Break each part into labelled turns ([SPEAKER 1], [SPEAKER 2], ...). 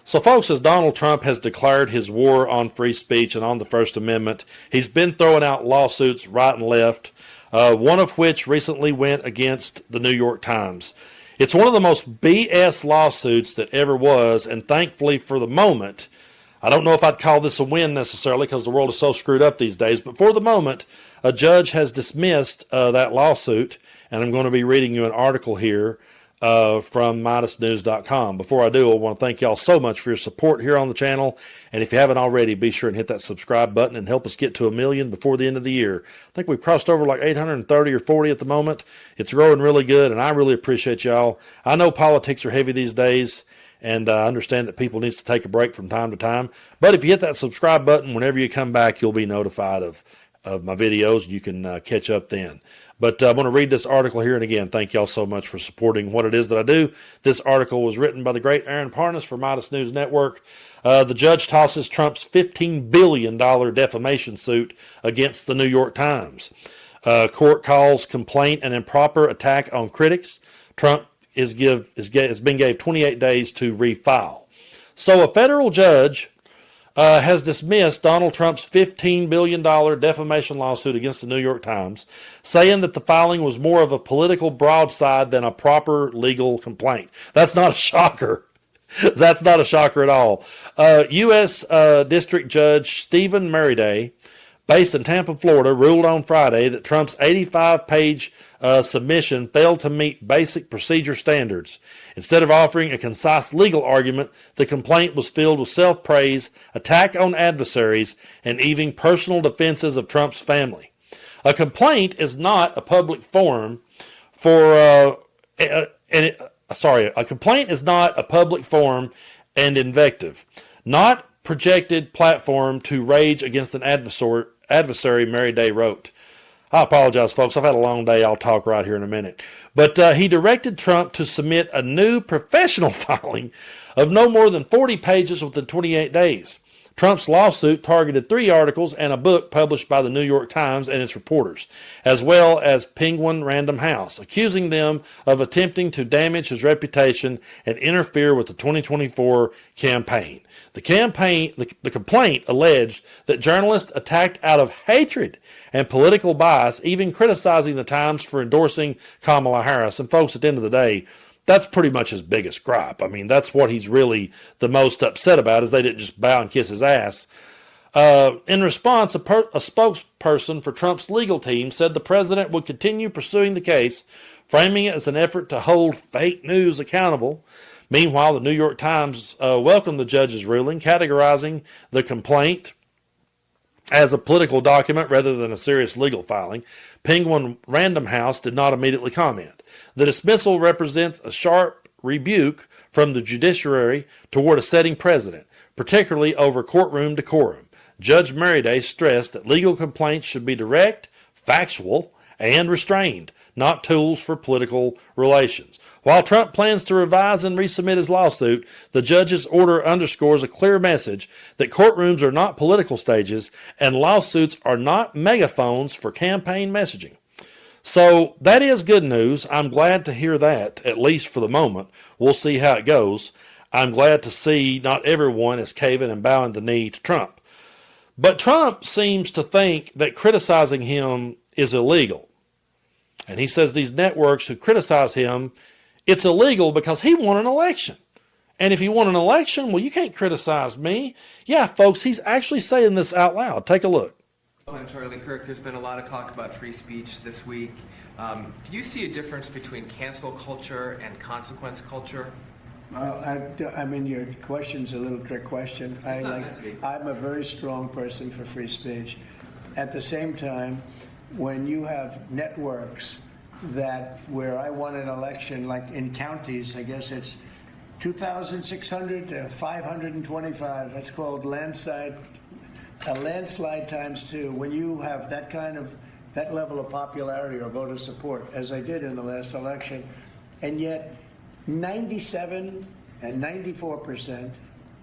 [SPEAKER 1] So, folks, as Donald Trump has declared his war on free speech and on the First Amendment, he's been throwing out lawsuits right and left, one of which recently went against the New York Times. It's one of the most BS lawsuits that ever was, and thankfully for the moment, I don't know if I'd call this a win necessarily because the world is so screwed up these days, but for the moment, a judge has dismissed that lawsuit, and I'm going to be reading you an article here from MeidasNews.com. Before I do, I want to thank y'all so much for your support here on the channel. And if you haven't already, be sure and hit that subscribe button and help us get to 1 million before the end of the year. I think we've crossed over like 830 or 40 at the moment. It's growing really good, and I really appreciate y'all. I know politics are heavy these days, and I understand that people need to take a break from time to time. But if you hit that subscribe button, whenever you come back, you'll be notified of my videos. You can catch up then. But I want to read this article here, and again, thank y'all so much for supporting what it is that I do. This article was written by the great Aaron Parnas for Meidas News Network. The judge tosses Trump's $15 billion defamation suit against the New York Times. Court calls complaint an improper attack on critics. Trump has been gave 28 days to refile. So a federal judge has dismissed Donald Trump's $15 billion defamation lawsuit against the New York Times, saying that the filing was more of a political broadside than a proper legal complaint. That's not a shocker. That's not a shocker at all. U.S. District Judge Stephen Meidas, based in Tampa, Florida, ruled on Friday that Trump's 85-page submission failed to meet basic procedure standards. Instead of offering a concise legal argument, the complaint was filled with self-praise, attack on adversaries, and even personal defenses of Trump's family. A complaint is not a public forum for a complaint is not a public forum and invective, not projected platform to rage against an adversary, Meidas wrote. I apologize, folks. I've had a long day. I'll talk right here in a minute. But he directed Trump to submit a new professional filing of no more than 40 pages within 28 days. Trump's lawsuit targeted 3 articles and a book published by the New York Times and its reporters, as well as Penguin Random House, accusing them of attempting to damage his reputation and interfere with the 2024 campaign. The complaint alleged that journalists attacked out of hatred and political bias, even criticizing the Times for endorsing Kamala Harris. And folks, at the end of the day, that's pretty much his biggest gripe. I mean, that's what he's really the most upset about, is they didn't just bow and kiss his ass. In response, a spokesperson for Trump's legal team said the president would continue pursuing the case, framing it as an effort to hold fake news accountable. Meanwhile, the New York Times welcomed the judge's ruling, categorizing the complaint as a political document rather than a serious legal filing. Penguin Random House did not immediately comment. The dismissal represents a sharp rebuke from the judiciary toward a sitting president, particularly over courtroom decorum. Judge Meidas stressed that legal complaints should be direct, factual, and restrained, not tools for political relations. While Trump plans to revise and resubmit his lawsuit, the judge's order underscores a clear message that courtrooms are not political stages and lawsuits are not megaphones for campaign messaging. So that is good news. I'm glad to hear that, at least for the moment. We'll see how it goes. I'm glad to see not everyone is caving and bowing the knee to Trump. But Trump seems to think that criticizing him is illegal. And he says these networks who criticize him, it's illegal because he won an election. And if he won an election, well, you can't criticize me. Yeah, folks, he's actually saying this out loud. Take a look.
[SPEAKER 2] I'm Charlie Kirk. There's been a lot of talk about free speech this week. Do you see a difference between cancel culture and consequence culture?
[SPEAKER 3] I mean, your question's a little trick question. I'm a very strong person for free speech. At the same time, when you have networks that where I won an election, like in counties, I guess it's 2,600 to 525. That's called landslide. A landslide times 2. When you have that level of popularity or voter support, as I did in the last election, and yet 97 and 94%,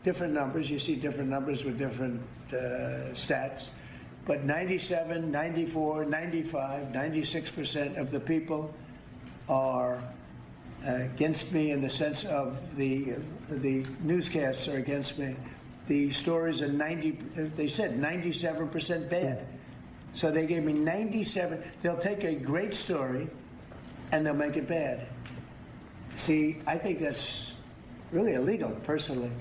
[SPEAKER 3] different numbers. You see different numbers with different stats. But 97, 94, 95, 96% of the people are against me in the sense of the newscasts are against me. The stories are they said 97% bad. So they gave me 97. They'll take a great story and they'll make it bad. See, I think that's really illegal, personally.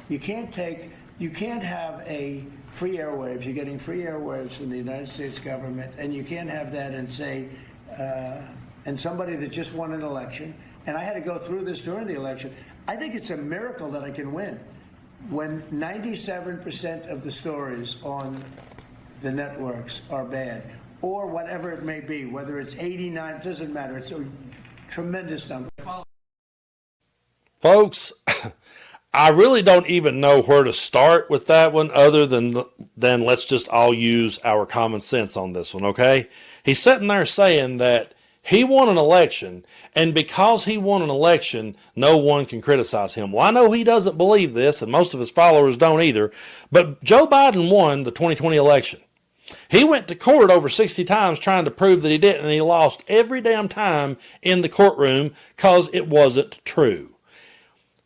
[SPEAKER 3] You can't have a free airwaves. You're getting free airwaves from the United States government, and you can't have that and say, and somebody that just won an election, and I had to go through this during the election. I think it's a miracle that I can win. When 97% of the stories on the networks are bad, or whatever it may be, whether it's 89, it doesn't matter. It's a tremendous number.
[SPEAKER 1] Folks, I really don't even know where to start with that one other than let's just all use our common sense on this one, okay? He's sitting there saying that he won an election, and because he won an election, no one can criticize him. Well, I know he doesn't believe this, and most of his followers don't either, but Joe Biden won the 2020 election. He went to court over 60 times trying to prove that he didn't, and he lost every damn time in the courtroom because it wasn't true.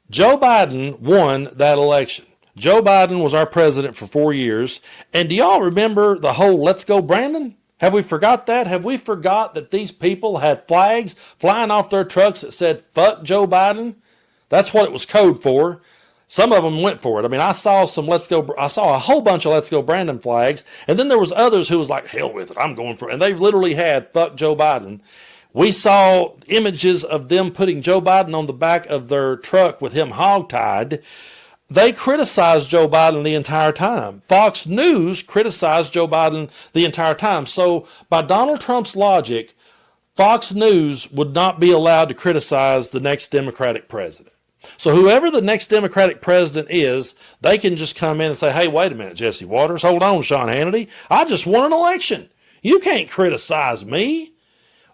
[SPEAKER 1] Joe Biden won that election. Joe Biden was our president for 4 years, and do y'all remember the whole "Let's Go Brandon"? Have we forgot that? Have we forgot that these people had flags flying off their trucks that said, "Fuck Joe Biden"? That's what it was code for. Some of them went for it. I mean, I saw a whole bunch of "Let's Go Brandon" flags, and then there was others who was like, "Hell with it, I'm going for it." And they literally had "Fuck Joe Biden." We saw images of them putting Joe Biden on the back of their truck with him hogtied. They criticized Joe Biden the entire time. Fox News criticized Joe Biden the entire time. So by Donald Trump's logic, Fox News would not be allowed to criticize the next Democratic president. So whoever the next Democratic president is, they can just come in and say, "Hey, wait a minute, Jesse Waters. Hold on, Sean Hannity. I just won an election. You can't criticize me."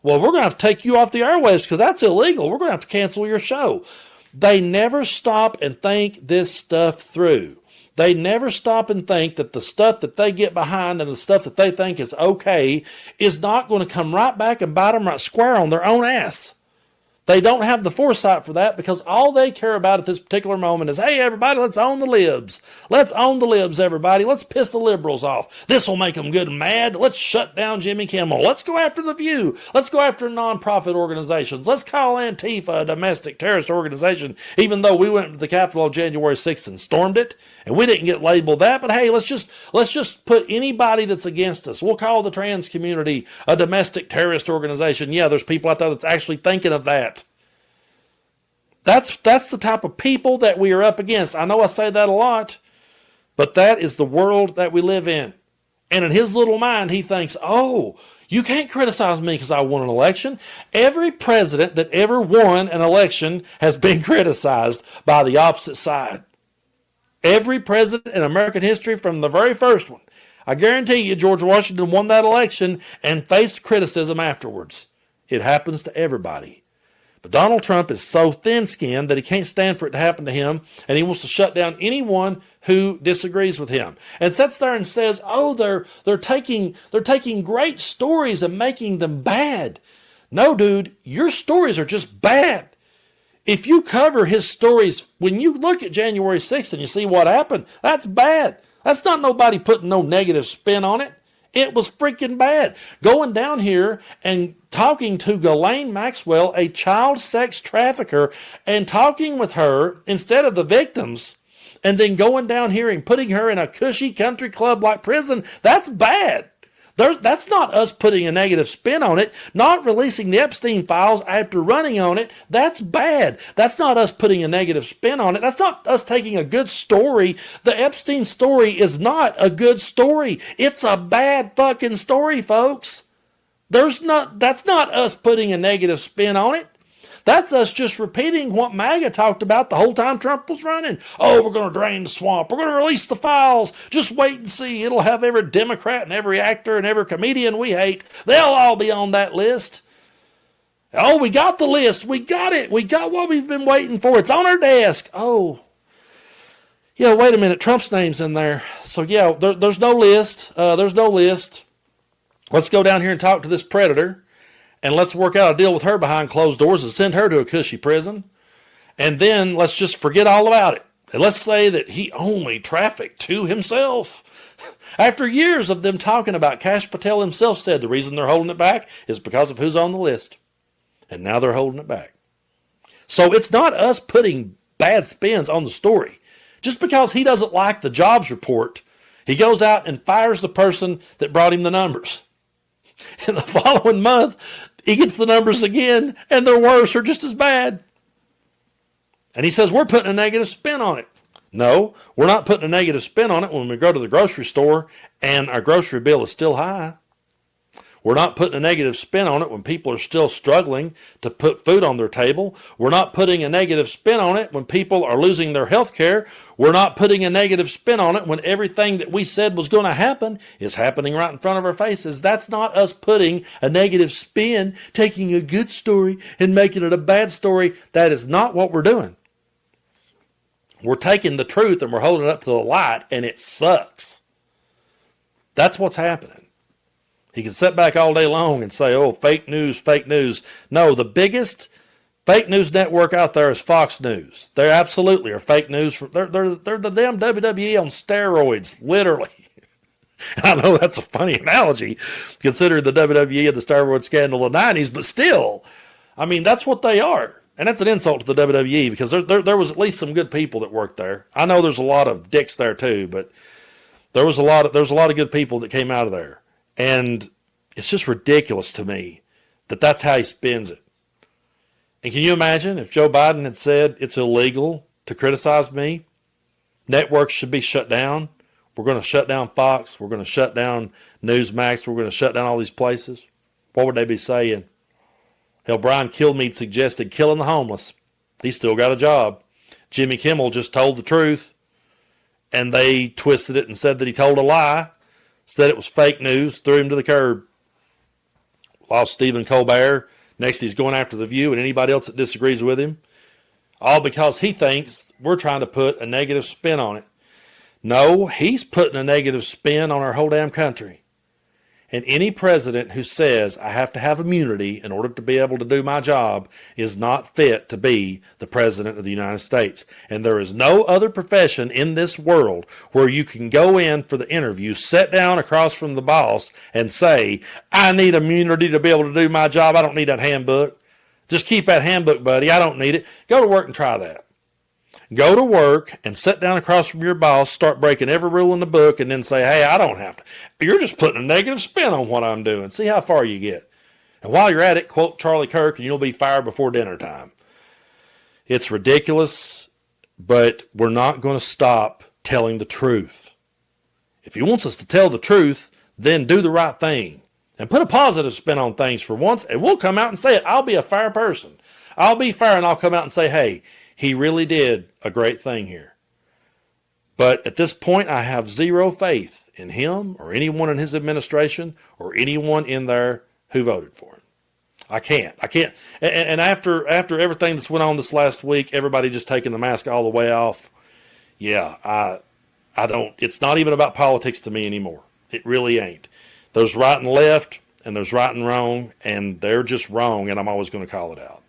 [SPEAKER 1] Well, we're going to have to take you off the airwaves because that's illegal. We're going to have to cancel your show. They never stop and think this stuff through. They never stop and think that the stuff that they get behind and the stuff that they think is okay is not going to come right back and bite them right square on their own ass. They don't have the foresight for that because all they care about at this particular moment is, "Hey, everybody, let's own the libs. Let's own the libs, everybody. Let's piss the liberals off. This will make them good and mad. Let's shut down Jimmy Kimmel. Let's go after The View. Let's go after nonprofit organizations. Let's call Antifa a domestic terrorist organization," even though we went to the Capitol on January 6th and stormed it, and we didn't get labeled that. But hey, let's just put anybody that's against us. We'll call the trans community a domestic terrorist organization. Yeah, there's people out there that's actually thinking of that. That's the type of people that we are up against. I know I say that a lot, but that is the world that we live in. And in his little mind, he thinks, "Oh, you can't criticize me because I won an election." Every president that ever won an election has been criticized by the opposite side. Every president in American history from the very first one. I guarantee you George Washington won that election and faced criticism afterwards. It happens to everybody. But Donald Trump is so thin-skinned that he can't stand for it to happen to him, and he wants to shut down anyone who disagrees with him. And sits there and says, "Oh, they're taking great stories and making them bad." No, dude, your stories are just bad. If you cover his stories, when you look at January 6th and you see what happened, that's bad. That's not nobody putting no negative spin on it. It was freaking bad. Going down here and talking to Ghislaine Maxwell, a child sex trafficker, and talking with her instead of the victims, and then going down here and putting her in a cushy country club like prison, that's bad. That's not us putting a negative spin on it. Not releasing the Epstein files after running on it, that's bad. That's not us putting a negative spin on it. That's not us taking a good story. The Epstein story is not a good story. It's a bad fucking story, folks. That's not us putting a negative spin on it. That's us just repeating what MAGA talked about the whole time Trump was running. "Oh, we're going to drain the swamp. We're going to release the files. Just wait and see. It'll have every Democrat and every actor and every comedian we hate. They'll all be on that list." "Oh, we got the list. We got it. We got what we've been waiting for. It's on our desk." "Oh, yeah, wait a minute. Trump's name's in there. So, yeah, there's no list. There's no list. Let's go down here and talk to this predator. and let's work out a deal with her behind closed doors and send her to a cushy prison. And then let's just forget all about it. And let's say that he only trafficked to himself. After years of them talking about, Kash Patel himself said the reason they're holding it back is because of who's on the list. And now they're holding it back. So it's not us putting bad spins on the story. Just because he doesn't like the jobs report, he goes out and fires the person that brought him the numbers. And the following month, he gets the numbers again, and they're worse or just as bad. And he says, we're putting a negative spin on it. No, we're not putting a negative spin on it when we go to the grocery store and our grocery bill is still high. We're not putting a negative spin on it when people are still struggling to put food on their table. We're not putting a negative spin on it when people are losing their health care. We're not putting a negative spin on it when everything that we said was going to happen is happening right in front of our faces. That's not us putting a negative spin, taking a good story and making it a bad story. That is not what we're doing. We're taking the truth and we're holding it up to the light, and it sucks. That's what's happening. He can sit back all day long and say, oh, fake news, fake news. No, the biggest fake news network out there is Fox News. They absolutely are fake news. They're the damn WWE on steroids, literally. I know that's a funny analogy, considering the WWE and the steroid scandal of the 90s, but still, I mean, that's what they are. And that's an insult to the WWE, because there was at least some good people that worked there. I know there's a lot of dicks there too, but there's a lot of good people that came out of there. And it's just ridiculous to me that that's how he spins it. And can you imagine if Joe Biden had said it's illegal to criticize me? Networks should be shut down. We're going to shut down Fox. We're going to shut down Newsmax. We're going to shut down all these places. What would they be saying? Hell, Brian Kilmeade suggested killing the homeless. He's still got a job. Jimmy Kimmel just told the truth, and they twisted it and said that he told a lie. Said it was fake news, threw him to the curb. Lost Stephen Colbert. Next, he's going after The View and anybody else that disagrees with him. All because he thinks we're trying to put a negative spin on it. No, he's putting a negative spin on our whole damn country. And any president who says I have to have immunity in order to be able to do my job is not fit to be the president of the United States. And there is no other profession in this world where you can go in for the interview, sit down across from the boss and say, I need immunity to be able to do my job. I don't need that handbook. Just keep that handbook, buddy. I don't need it. Go to work and try that. Go to work and sit down across from your boss, start breaking every rule in the book, and then say, hey, I don't have to. You're just putting a negative spin on what I'm doing. See how far you get. And while you're at it, quote Charlie Kirk, and you'll be fired before dinner time. It's ridiculous, but we're not going to stop telling the truth. If he wants us to tell the truth, then do the right thing. And put a positive spin on things for once, and we'll come out and say it. I'll be a fair person. I'll be fair, and I'll come out and say, hey, he really did a great thing here. But at this point, I have zero faith in him or anyone in his administration or anyone in there who voted for him. I can't. And after everything that's went on this last week, everybody just taking the mask all the way off. Yeah, I don't. It's not even about politics to me anymore. It really ain't. There's right and left, and there's right and wrong, and they're just wrong, and I'm always going to call it out.